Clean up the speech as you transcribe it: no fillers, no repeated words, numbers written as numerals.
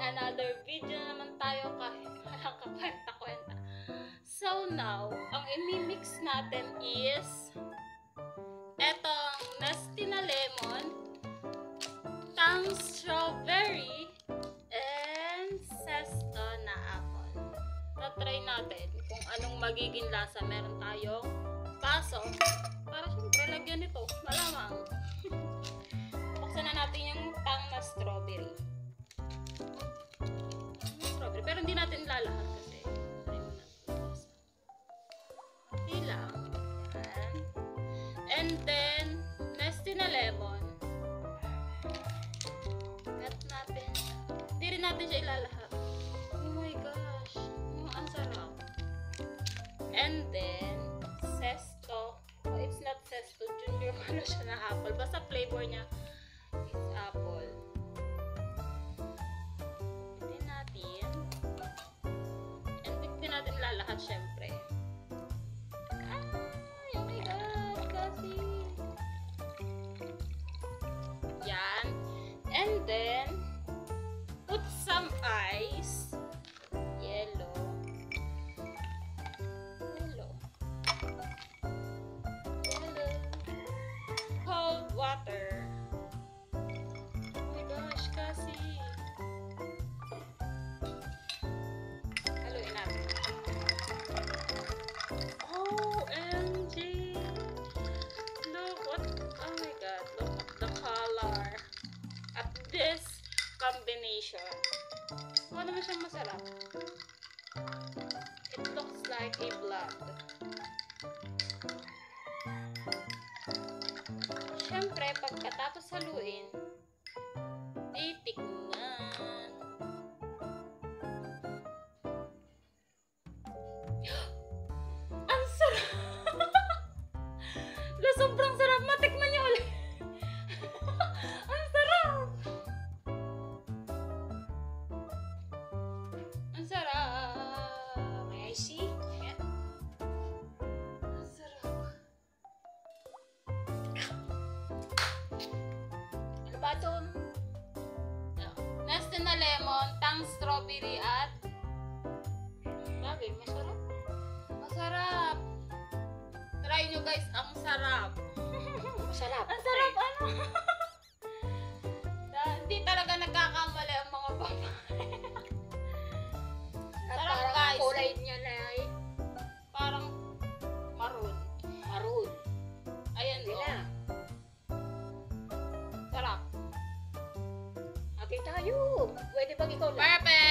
another video na naman tayo kahit walang kakwenta-kwenta. So now, ang imimix natin is etong Nestea na lemon, tang strawberry, and Zesto na apple. Tatry natin kung anong magiging lasa. Meron tayong baso para syempre lagyan nito, malamang. Buksan na natin yung tang na strawberry. Pero hindi natin lalahat kasi hindi lang. And then Nestea na lemon, cut natin. Hindi rin natin siya ilalahat. Oh my gosh, ang sarap. And then Zesto, oh, it's not Zesto Junior, ano siya na apple, basta flavor niya is apple. Natin lalahat syempre. Ay, oh my god, kasi. Yan. And then, put some ice. Yellow. Cold water. Oh my gosh, kasi. This combination, mukha naman siyang masarap. It looks like a blood. Siyempre, pagkatapos haluin, titikman. Ang sarap! Sobrang sarap! Matikman niyo ulit! Nestea na lemon, tang strawberry at bagay, masarap. Masarap. Try nyo guys, ang sarap. Masarap. Ang sarap, ano? Hindi talaga nagkakamali ang mga babae. Sarap guys. Kulay niya na ay parang maroon. maroon. Ayan Hindi na. Sarap. Ate tayo. Pwede bang ikaw lang? Perfect!